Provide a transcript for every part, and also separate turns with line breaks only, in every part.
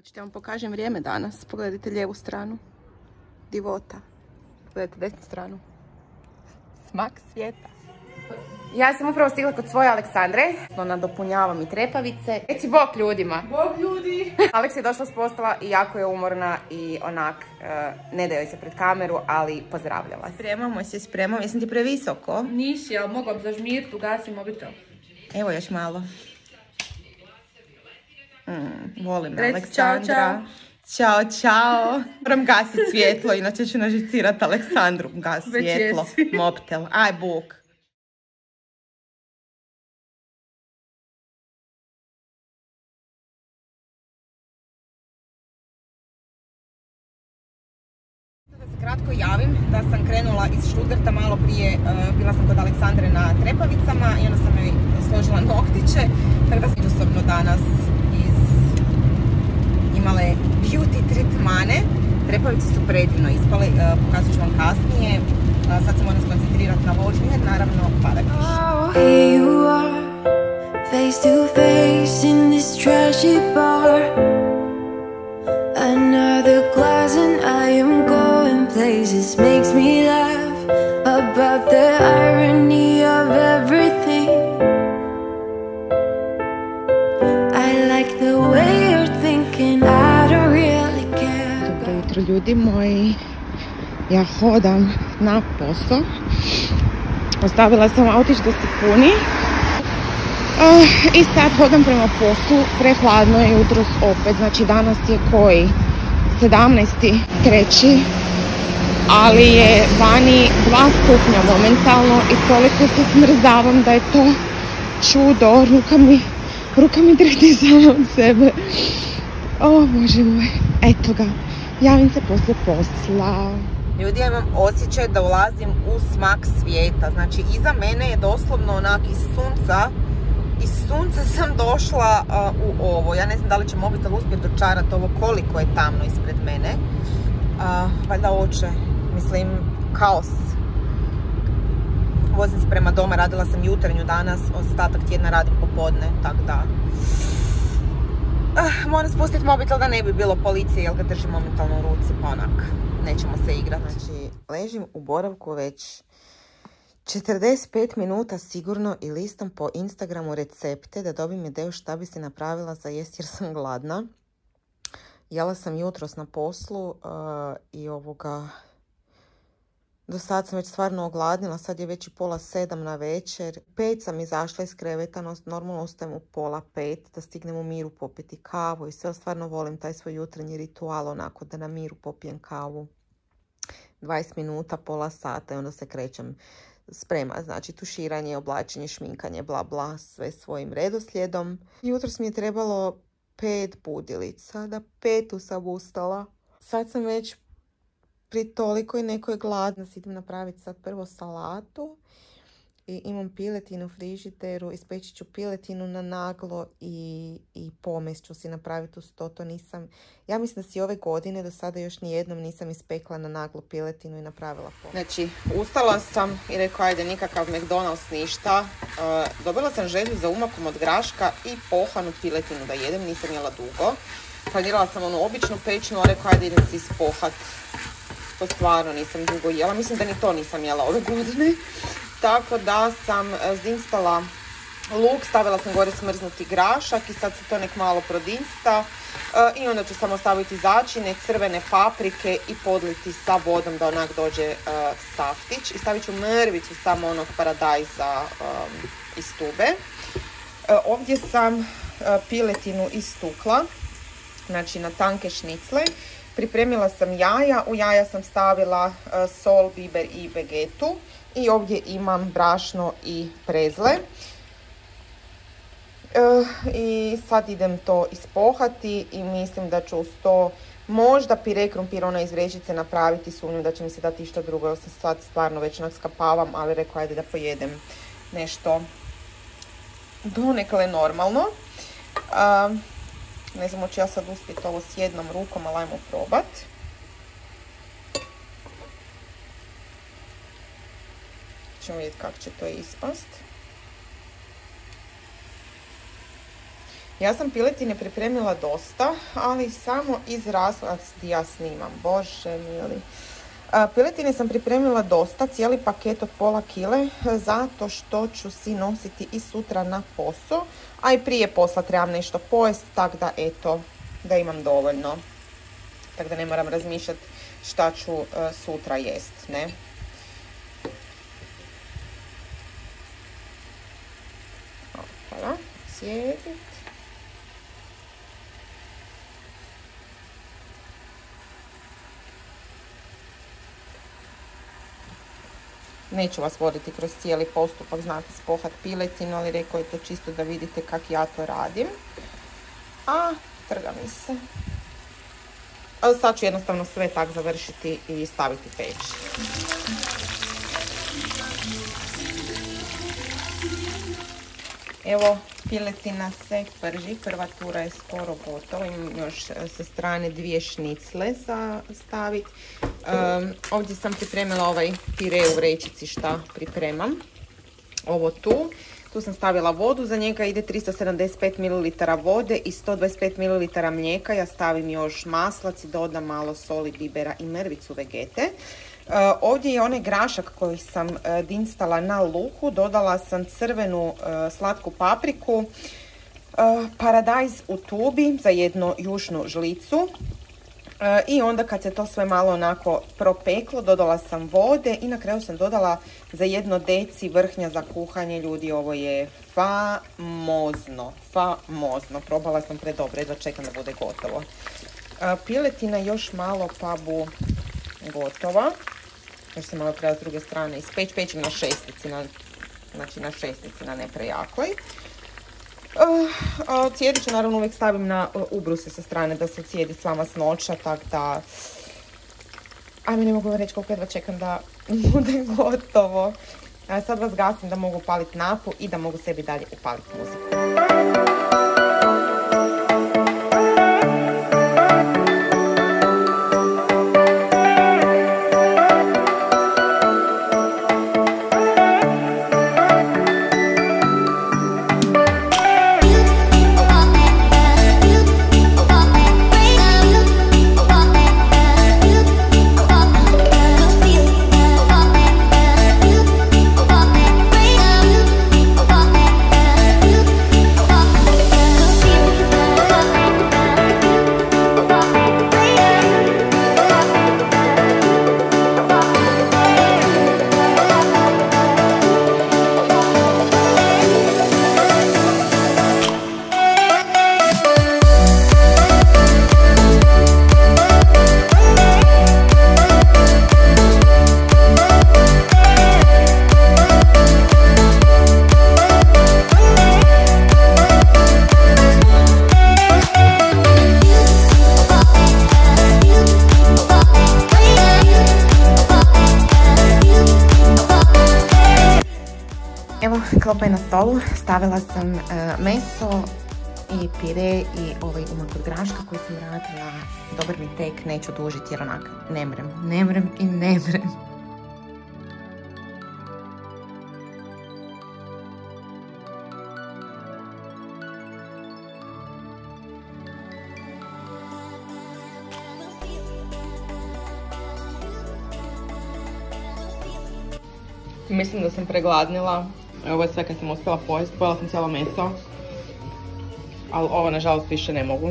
Hoćete vam pokažem vrijeme danas. Pogledajte lijevu stranu. Divota. Pogledajte desnu stranu. Smak svijeta. Ja sam upravo stigla kod svoje Aleksandre. Nadopunjavam i trepavice. Reci bok ljudima.
Bok ljudi.
Aleks je došla s posla i jako je umorna i onak ne daje joj se pred kameru, ali pozdravlja vas. Spremamo. Jesam ti previsoko?
Nisi, ali mogla bi zažmirt, ugasi mobitel.
Evo još malo. Volim
Reci
Aleksandra. Ćao, čao. Moram gasiti svjetlo, inače ću nažicirati Aleksandru. Gas svjetlo, mobitel. Aj, buk. Da se kratko javim, da sam krenula iz Stuttgarta malo prije, bila sam kod Aleksandre na trepavicama i onda sam joj složila noktiće, tako da sam međusobno danas imale beauty tretmane. Trepavice su predivno ispale, pokazat ću vam kasnije. Sad se moram skoncentrirati na vožnju jer naravno pada kiš.
Here you are, face to face in this trashy bar. Another glass and I am going places. Makes me laugh about the irony of everything. I like the way you're thinking, I don't really care.
Dobro jutro ljudi moji. Ja hodam na posao. Ostavila sam autić da se puni. I sad hodam prema poslu. Prehladno je jutros opet. Znači danas je koji? 17.3. Ali je vani 2 stupnja momentalno i toliko se smrzavam da je to čudo. Ruka mi drhti sama od sebe. O Bože moj. Eto ga. Javim se poslije posla. Ljudi, ja imam osjećaj da ulazim u smak svijeta. Znači, iza mene je doslovno onak iz sunca sam došla u ovo. Ja ne znam da li će mobitel uspjeti dočarati ovo koliko je tamno ispred mene. Valjda oče. Mislim, kaos. Vozim se prema doma, radila sam jutarnju danas, ostatak tjedna radim popodne, tako da... moram spustiti mobitel da ne bi bilo policije, jer ga držim momentalno u ruci, pa onak, nećemo se igrati. Znači, ležim u boravku već 45 minuta sigurno i listam po Instagramu recepte da dobijem ideju šta bi si napravila za jest jer sam gladna. Jela sam jutros na poslu i do sad sam već stvarno ogladnila, sad je već i 6:30 na večer. 5 sam izašla iz kreveta, normalno ustajem u 4:30 da stignem u miru popiti kavu i sve. Stvarno volim taj svoj jutarnji ritual, onako da na miru popijem kavu. 20 minuta, pola sata i onda se krećem sprema. Znači tuširanje, oblačenje, šminkanje, bla bla, sve svojim redoslijedom. Jutros mi je trebalo 5 budilica, da 5 sam ustala. Sad sam već pri toliko i neko je gladna. Idem napraviti sad prvo salatu i imam piletinu u frižiteru. Ispeći ću piletinu na naglo i pomest ću si napraviti uz to nisam. Ja mislim da si ove godine do sada još nijednom nisam ispekla na naglo piletinu i napravila pomest. Znači, ustala sam i rekao ajde nikakav McDonald's ništa. Dobila sam želju za umakom od graška i pohanu piletinu da jedem, nisam jela dugo. Planirala sam onu običnu pećnu, a rekao ajde idem si ispohat. To stvarno nisam dugo jela, mislim da ni to nisam jela ove godine. Tako da sam zinstala luk, stavila sam gore smrznuti grašak i sad se to nek malo prodinsta. I onda ću samo staviti začine, crvene paprike i podliti sa vodom da onak dođe saftić. I stavit ću mrvicu samo onog paradajza iz tube. Ovdje sam piletinu istukla, znači na tanke šnicle. Pripremila sam jaja, u jaja sam stavila sol, biber i vegetu i ovdje imam brašno i prezle. I sad idem to ispohati i mislim da ću uz to možda pire krumpir ona iz vrećice napraviti, sumnjam da će mi se dati išta drugo, jer se sad stvarno već naskapavam, ali rekao ajde da pojedem nešto donekle normalno. Ne znam, hoću ja sad uspjeti ovo s jednom rukom, ali ajmo probat. Ćemo vidjeti kako će to ispast. Ja sam piletine pripremila dosta, ali samo iz razloga gdje ja snimam, bože mili. Piletine sam pripremila dosta, cijeli paket od pola kile, zato što ću si nositi i sutra na posao, a i prije posla trebam nešto pojesti, tako da eto, da imam dovoljno. Tako da ne moram razmišljati šta ću sutra jest, ne. Hvala, sjediti. Neću vas voditi kroz cijeli postupak, znate, spohat piletinu, ali rekao je to čisto da vidite kako ja to radim. A, trga mi se. Ali sad ću jednostavno sve tak završiti i staviti peći. Evo, piletina se prži, prva tura je skoro gotova, imam još sa strane 2 šnicle za staviti. Ovdje sam pripremila ovaj pire u vrećici šta pripremam. Ovo tu sam stavila vodu, za njega ide 375 ml vode i 125 ml mlijeka. Ja stavim još maslac i dodam malo soli, bibera i mrvicu vegete. Ovdje je onaj grašak koji sam dinstala na luku, dodala sam crvenu slatku papriku, paradajz u tubi za jednu jušnu žlicu i onda kad se to sve malo onako propeklo, dodala sam vode i na kraju sam dodala za 1 deci vrhnja za kuhanje. Ljudi, ovo je famozno. Probala sam predobro, jedva čekam da bude gotovo. Piletina još malo pa bu gotova. Još se malo treba s druge strane ispeći. Pečem na šestici, znači na šestici, na ne prejakoj. Cijediće naravno uvijek stavim na ubruse sa strane da se cijedi s vama snoća, tako da... Ajme, ne mogu reći koliko jedva čekam da bude gotovo. Sad vas gasim da mogu upaliti napu i da mogu sebi dalje upaliti muziku. Klopa je na stolu, stavila sam meso i pire i ovaj umak od graška koji sam radila. Dobar mi tek, neću dužiti jer onak ne mrem. Mislim da sam pregladnila. Ovo je sve kad sam uspjela pojesti. Pojela sam cijelo meso. Ali ovo nažalost više ne mogu.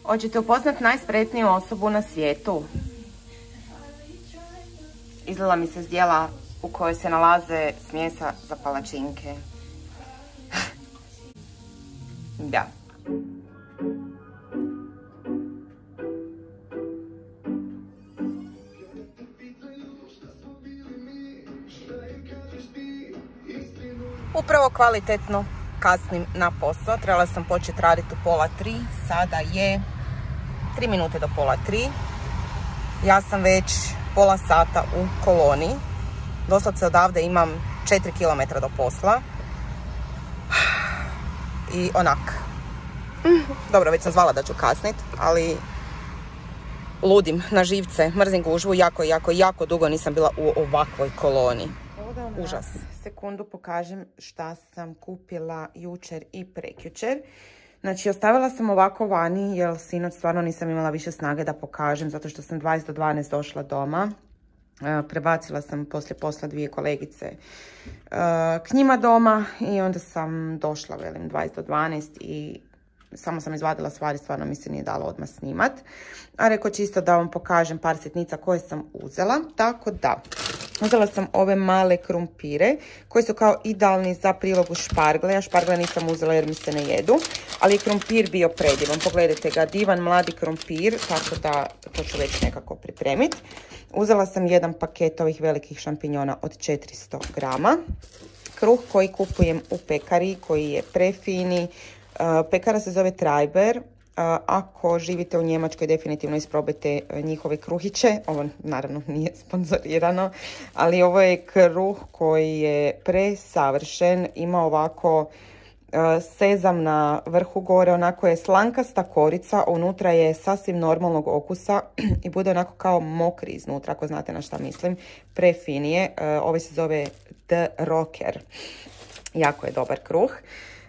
Hoćete upoznat najspretniju osobu na svijetu? Izlila mi se zdjela u kojoj se nalaze smjesa za palačinke. Da. Upravo kvalitetno kasnim na posao. Trebala sam početi raditi u 2:30. Sada je 3 minute do 2:30. Ja sam već pola sata u koloni. Doslovce odavde imam 4 km do posla. I onak, Dobro, već sam zvala da ću kasnit, ali ludim na živce, mrzim gužvu, jako dugo nisam bila u ovakvoj koloni. Užas. Sekundu pokažem šta sam kupila jučer i prekjučer. Znači, ostavila sam ovako vani, jer sinoć stvarno nisam imala više snage da pokažem, zato što sam 20 do 12 došla doma. Prebacila sam poslije posla 2 kolegice k njima doma i onda sam došla, velim, 20 do 12 i samo sam izvadila stvari, stvarno mi se nije dalo odmah snimat. A rekao čisto da vam pokažem par sitnica koje sam uzela. Tako da, uzela sam ove male krumpire koji su kao idealni za prilogu špargle. Ja špargle nisam uzela jer mi se ne jedu, ali je krumpir bio predivan. Pogledajte ga, divan mladi krumpir, tako da to ću već nekako pripremiti. Uzela sam jedan paket ovih velikih šampinjona od 400 grama. Kruh koji kupujem u pekari, koji je prefini. Pekara se zove Treiber. Ako živite u Njemačkoj, definitivno isprobajte njihove kruhiće. Ovo naravno nije sponzorirano, ali ovo je kruh koji je presavršen. Ima ovako sezam na vrhu gore, onako je slankasta korica, unutra je sasvim normalnog okusa i bude onako kao mokri iznutra, ako znate na šta mislim. Prefinije. Ovo se zove The Rocker. Jako je dobar kruh.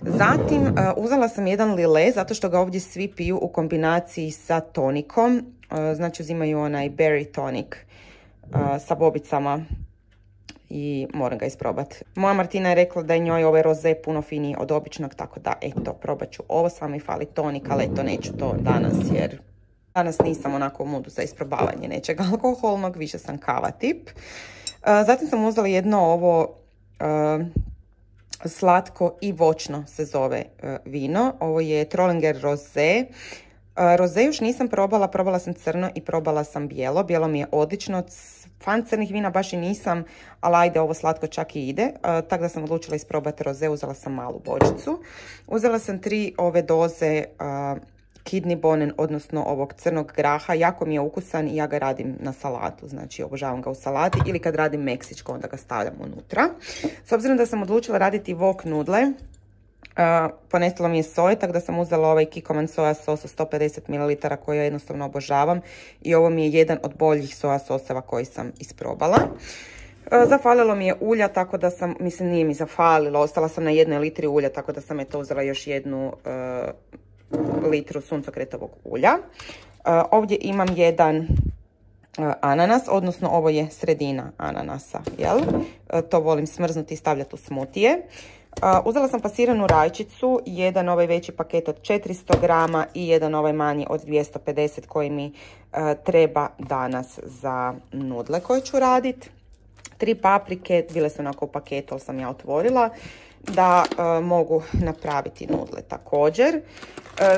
Zatim uzela sam jedan lile, zato što ga ovdje svi piju u kombinaciji sa tonikom. Znači uzimaju onaj berry tonic sa bobicama i moram ga isprobati. Moja Martina je rekla da je njoj ovaj roze puno finiji od običnog, tako da eto, probat ću ovo. Samo mi fali tonik, ali eto, neću to danas jer danas nisam onako u mudu za isprobavanje nečeg alkoholnog, više sam kava tip. Zatim sam uzela jedno ovo slatko i voćno se zove vino. Ovo je Trollinger Rosé. Rosé još nisam probala, probala sam crno i probala sam bijelo. Bijelo mi je odlično. Fan crnih vina baš i nisam, ali ajde, ovo slatko čak i ide. Tako da sam odlučila isprobati rosé, uzela sam malu bočicu. Uzela sam 3 ove doze kidney bonen, odnosno ovog crnog graha. Jako mi je ukusan i ja ga radim na salatu, znači obožavam ga u salati ili kad radim meksičko, onda ga stavljam unutra. S obzirom da sam odlučila raditi wok nudle, ponestalo mi je soje, tako da sam uzela ovaj Kikkoman soja sos od 150 ml koji ja jednostavno obožavam i ovo mi je jedan od boljih soja soseva koji sam isprobala. Zafalilo mi je ulja, tako da sam, mislim nije mi zafalilo, ostala sam na 1 litri ulja, tako da sam uzela još 1 litru suncokretovog ulja. Ovdje imam jedan ananas, odnosno ovo je sredina ananasa, jel? To volim smrznuti i stavljati u smutije. Uzela sam pasiranu rajčicu, jedan ovaj veći paket od 400 grama i jedan ovaj manji od 250 koji mi treba danas za nudle koje ću raditi. 3 paprike, bile su onako u paketu, ali sam ja otvorila da mogu napraviti nudle također.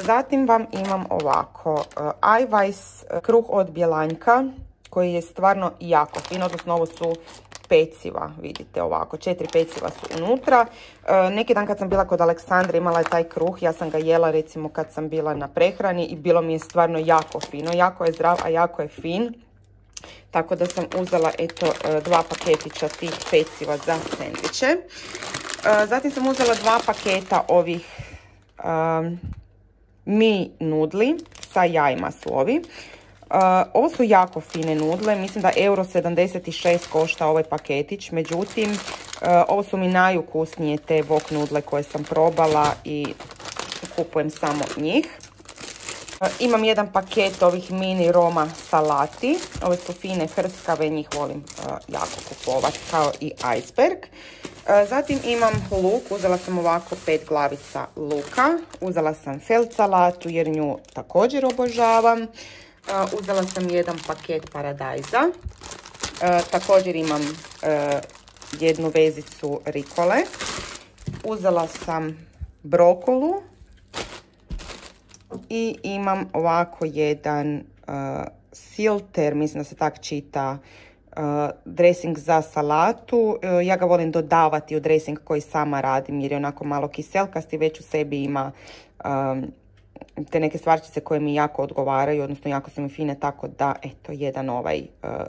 Zatim vam imam ovako Eiweiss kruh od Bjelanjka koji je stvarno jako fin, odnosno ovo su peciva, vidite ovako, 4 peciva su unutra. Neki dan kad sam bila kod Aleksandre imala je taj kruh, ja sam ga jela recimo kad sam bila na prehrani i bilo mi je stvarno jako fino, jako je zdrav, a jako je fin. Tako da sam uzela eto 2 paketića tih peciva za sendviče. Zatim sam uzela 2 paketa ovih mi nudli sa jajima su ovi. Ovo su jako fine nudle, mislim da €1,76 košta ovaj paketić, međutim ovo su mi najukusnije te wok nudle koje sam probala i kupujem samo njih. Imam jedan paket ovih mini Roma salati, ove su fine hrskave, njih volim jako kupovati kao i iceberg. Zatim imam luk, uzela sam ovako 5 glavica luka, uzela sam feld salatu jer nju također obožavam. Uzela sam jedan paket paradajza, također imam jednu vezicu rikole, uzela sam brokolu i imam ovako jedan silter, mislim da se tak čita, dressing za salatu. Ja ga volim dodavati u dressing koji sama radim jer je onako malo kiselkasti, već u sebi ima te neke stvarčice koje mi jako odgovaraju, odnosno jako su mi fine, tako da eto jedan ovaj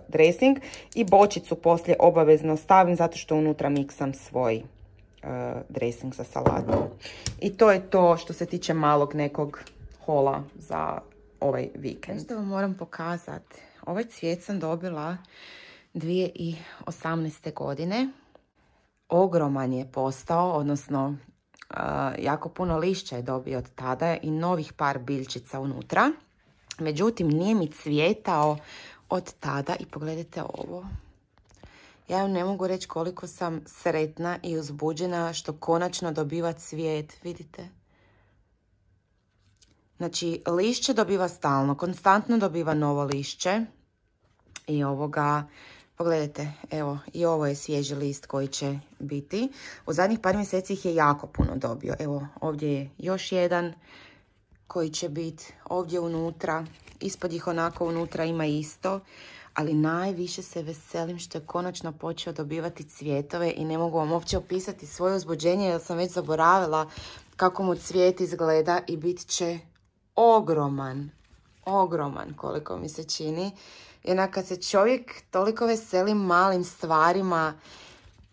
dressing. I bočicu poslije obavezno stavim zato što unutra miksam svoj dressing za salatu. I to je to što se tiče malog nekog hola za ovaj vikend. Što vam moram pokazati. Ovaj cvijet sam dobila 2018. godine. Ogroman je postao, odnosno jako puno lišća je dobio od tada i novih par biljčica unutra. Međutim, nije mi cvjetao od tada i pogledajte ovo. Ja vam ne mogu reći koliko sam sretna i uzbuđena što konačno dobiva cvijet, vidite? Znači, lišće dobiva stalno, konstantno dobiva novo lišće. I ovoga, pogledajte, evo, i ovo je svježi list koji će biti. U zadnjih par mjeseci ih je jako puno dobio. Evo, ovdje je još jedan koji će biti ovdje unutra. Ispod ih onako unutra ima isto. Ali najviše se veselim što je konačno počeo dobivati cvjetove i ne mogu vam uopće opisati svoje uzbuđenje jer sam već zaboravila kako mu cvijet izgleda i bit će ogroman. Ogroman koliko mi se čini. Jednak kad se čovjek toliko veseli malim stvarima,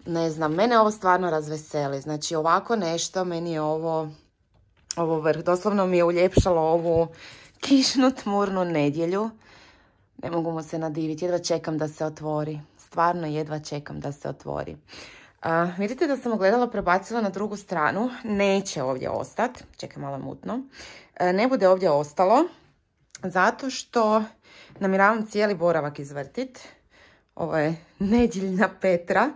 ne znam, mene ovo stvarno razveseli. Znači ovako nešto, meni je ovo vrh. Doslovno mi je uljepšalo ovu kišnu tmurnu nedjelju. Ne mogu mu se nadiviti, jedva čekam da se otvori. Stvarno jedva čekam da se otvori. Vidite da sam ogledalo prebacila na drugu stranu. Neće ovdje ostati. Čekaj, malo mutno. Ne bude ovdje ostalo. Zato što namjeravam cijeli boravak izvrtiti. Ovo je nedjeljna Petra.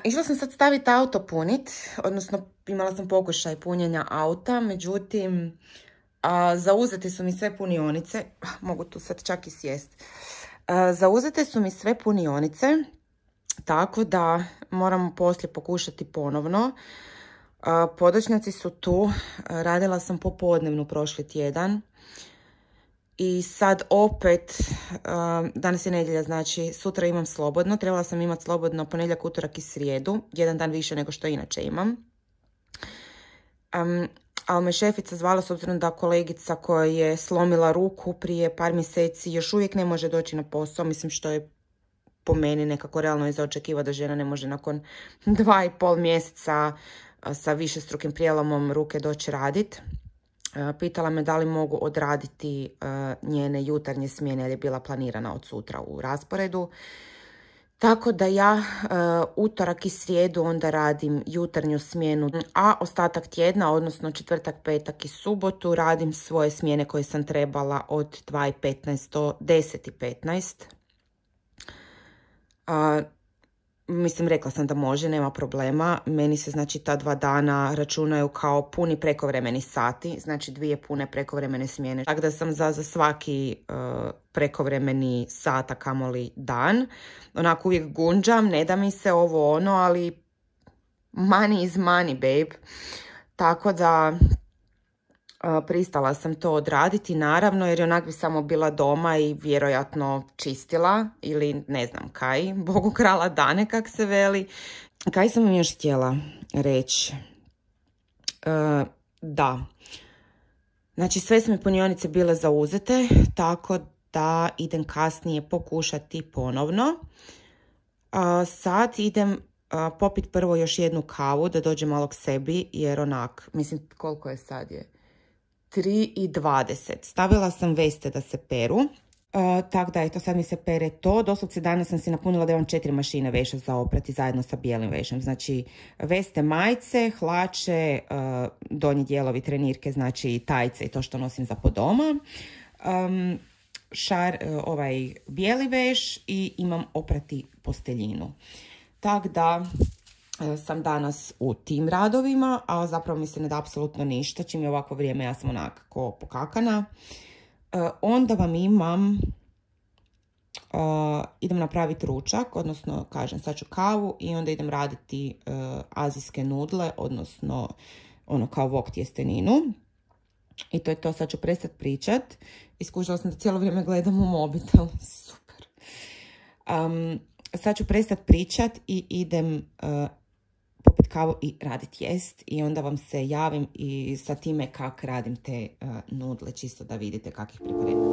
Išla sam sad staviti auto punit. Odnosno imala sam pokušaj punjenja auta. Međutim, zauzete su mi sve punionice. Mogu tu sad čak i sjest. Zauzete su mi sve punionice. Tako da moram poslije pokušati ponovno. Podočnjaci su tu. Radila sam popodnevnu prošli tjedan. I sad opet, danas je nedjelja, znači sutra imam slobodno. Trebala sam imati slobodno ponedjeljak, utorak i srijedu. Jedan dan više nego što inače imam. Ali me šefica zvala s obzirom da kolegica koja je slomila ruku prije par mjeseci još uvijek ne može doći na posao. Mislim što je po meni nekako realno i za očekiva da žena ne može nakon 2,5 mjeseca sa višestrukim prijelomom ruke doći raditi. Pitala me da li mogu odraditi njene jutarnje smjene jer je bila planirana od sutra u rasporedu. Tako da ja utorak i srijedu onda radim jutarnju smjenu, a ostatak tjedna, odnosno četvrtak, petak i subotu radim svoje smjene koje sam trebala od 2:15 do 10:15. Mislim, rekla sam da može, nema problema. Meni se znači ta 2 dana računaju kao puni prekovremeni sati, znači 2 pune prekovremene smjene. Tako da sam za svaki prekovremeni sat, a kamoli dan. Onako uvijek gunđam, ne da mi se ovo ono, ali money is money, babe. Tako da pristala sam to odraditi, naravno, jer onak bi samo bila doma i vjerojatno čistila ili ne znam kaj, Bogu krala dane kak se veli. Kaj sam vam još htjela reći? Da, znači sve su mi punionice bile zauzete, tako da idem kasnije pokušati ponovno. Sad idem popit prvo još jednu kavu da dođe malo k sebi, jer onak, mislim koliko je sad je? 3:20. Stavila sam veste da se peru. Tako da, eto, sad mi se pere to. Doslovce danas sam si napunila da imam 4 mašine veša za oprati zajedno sa bijelim vešem. Znači, veste, majice, hlače, donji dijelovi trenirke, znači tajce i to što nosim za po doma. Ovaj bijeli veš i imam oprati posteljinu. Tako da sam danas u tim radovima, a zapravo mi se ne da apsolutno ništa. Čim je ovako vrijeme, ja sam onako pokakana. Onda vam imam, idem napraviti ručak, odnosno, kažem, sad ću kavu i onda idem raditi azijske nudle, odnosno ono kao wok tjesteninu. I to je to, sad ću prestati pričat. Iskušala sam da cijelo vrijeme gledam u mobitel. Super. Sad ću prestati pričat i idem popit kavu i raditi jest. I onda vam se javim i sa time kak radim te nudle, čisto da vidite kak ih pripremam.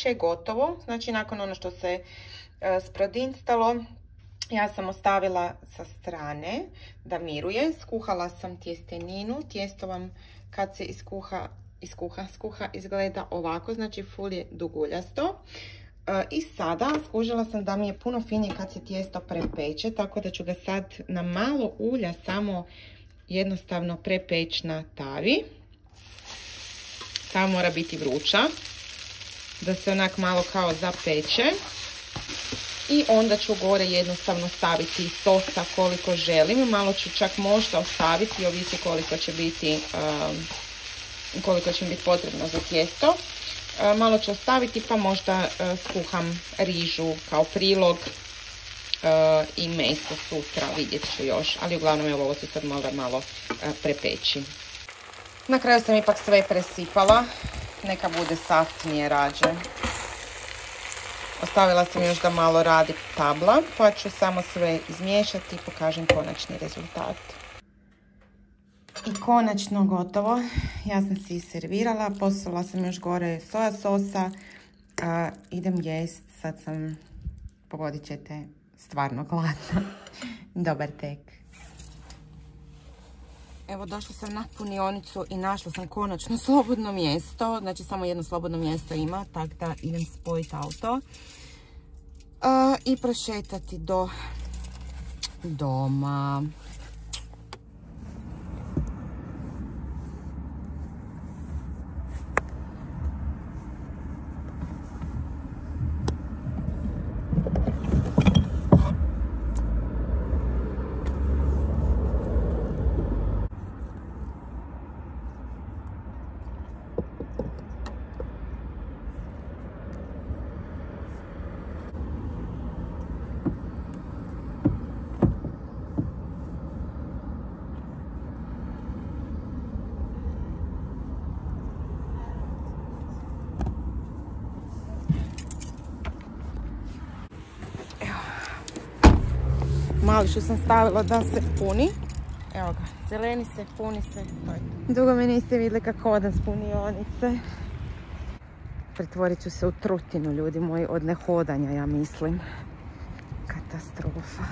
piće je gotovo. Znači nakon ono što se sprodinstalo, ja sam ostavila sa strane da miruje. Skuhala sam tjesteninu. Tijesto vam kad se skuha izgleda ovako, znači ful je duguljasto. I sada skužila sam da mi je puno finije kad se tijesto prepeče, tako da ću ga sad na malo ulja samo jednostavno prepeći na tavi. Tava mora biti vruća, da se onak malo kao zapeče. I onda ću gore jednostavno staviti sosa koliko želim. Malo ću čak možda ostaviti, ovisi koliko će biti potrebno za tijesto. Malo ću ostaviti pa možda skuham rižu kao prilog i meso sutra, vidjet ću još. Ali uglavnom ovo se sad mora malo prepeći. Na kraju sam ipak sve presipala, neka bude saftnije rađe. Ostavila sam još da malo radi tabla, pa ću samo sve izmiješati i pokažem konačni rezultat. I konačno gotovo. Ja sam si servirala, poslala sam još gore soja sosa. Idem jest, sad sam, pogodit ćete, stvarno gladna. Dobar tek. Evo, došla sam na punionicu i našla sam konačno slobodno mjesto. Znači samo jedno slobodno mjesto ima, tako da idem spojiti auto i prošetati do doma. Mališu sam stavila da se puni. Evo ga, zeleni se, puni se. Dugo me niste vidjeli kako hodam s punionice. Pretvorit ću se u trutinu, ljudi moji, od nehodanja, ja mislim. Katastrofa.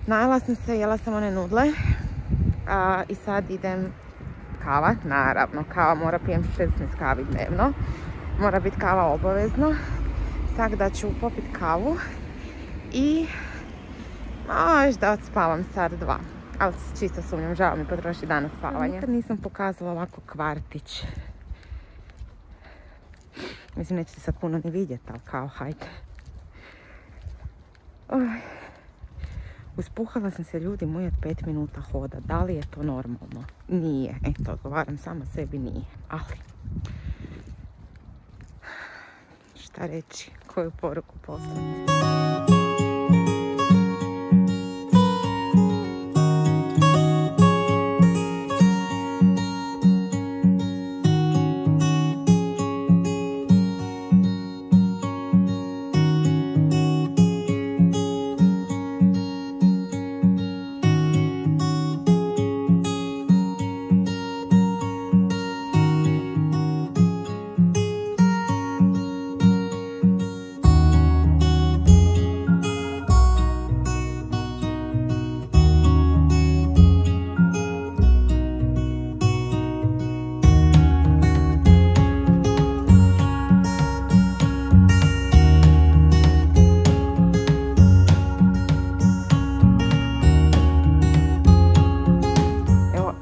Najela sam se, jela sam one nudle. I sad idem kava, naravno. Kava mora pijem 16 kavi dnevno. Mora biti kava obavezno. Tako da ću popiti kavu. I možda odspavam sad 2. Ali čisto sumnjam, žao mi potroši dana spavanja. Nikad nisam pokazala ovako kvartić. Mislim, nećete sad puno ni vidjeti, ali kao, hajde. Uspuhala sam se, ljudi moji, od 5 minuta hoda. Da li je to normalno? Nije. Eto, odgovaram sama sebi, nije. Ali, šta reći? Koju poruku poslati?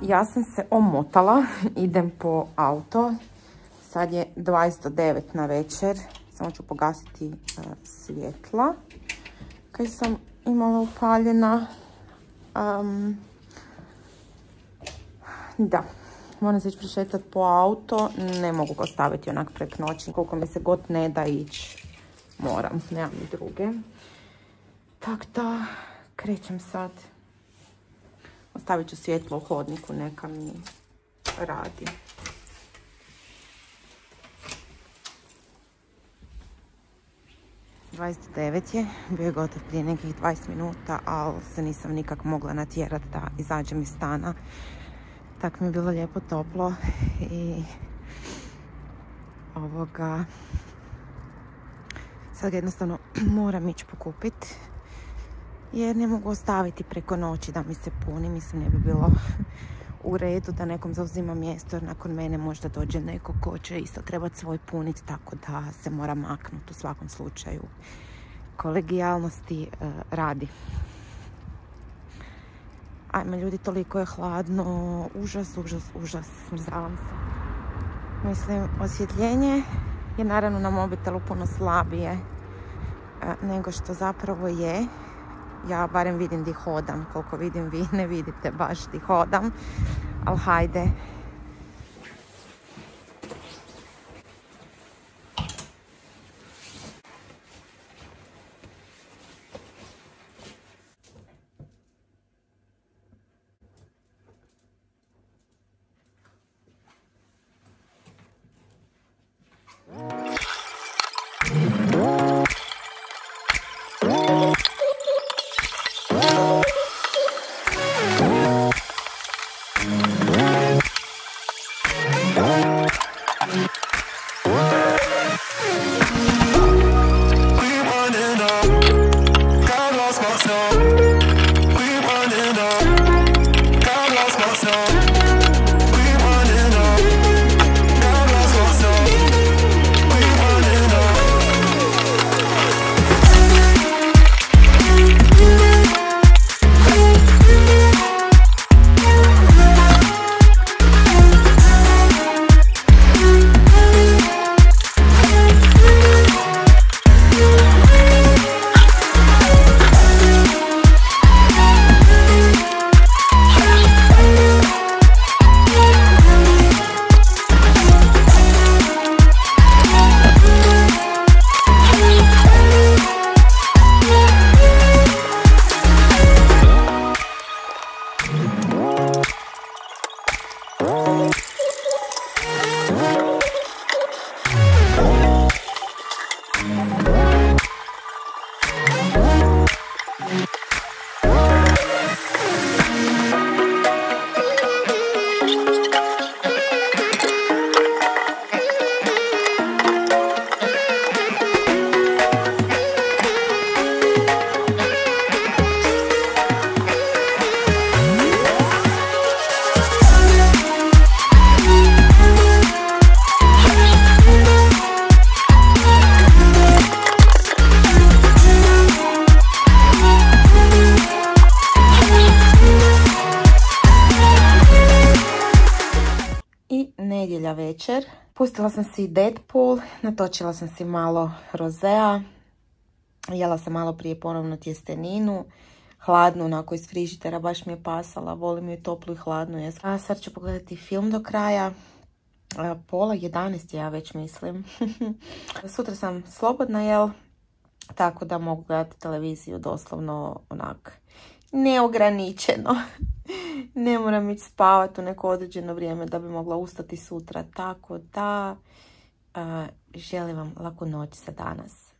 Ja sam se omotala, idem po auto. Sad je 20 do 9 na večer. Samo ću pogasiti svjetla kaj sam imala upaljena. Da, moram se ići prošetati po auto. Ne mogu ga ostaviti onak prek noći. Koliko mi se god ne da ići, moram, nemam ni druge. Tako da, krećem sad. Ostavit ću svjetlo u hodniku, neka mi radi. (29) je, bio je gotov prije nekih 20 minuta, ali se nisam nikak mogla natjerati da izađem iz stana. Tako mi je bilo lijepo toplo i sad ga jednostavno moram ići pokupiti. Jer ne mogu ostaviti preko noći da mi se puni. Mislim, ne bi bilo u redu da nekom zauzima mjesto, jer nakon mene možda dođe neko ko će isto trebati svoj puniti, tako da se mora maknuti u svakom slučaju. Kolegijalnosti radi. Ajme ljudi, toliko je hladno, užas, smrzavam se. Mislim, osvjetljenje je naravno na mobitelu puno slabije nego što zapravo je. Ja barem vidim di hodam, koliko vidim vi ne vidite baš di hodam, ali hajde. Nedjelja večer. Pustila sam si Deadpool, natočila sam si malo rozea, jela sam malo prije ponovno tjesteninu, hladnu, onako iz frižitera, baš mi je pasala, volim je toplu i hladnu. A sad ću pogledati film do kraja, 10:30 ja već mislim. Sutra sam slobodna, jel? Tako da mogu gledati televiziju doslovno onak neograničeno. Ne moram ići spavati u neko određeno vrijeme da bi mogla ustati sutra. Tako da želim vam laku noć za danas.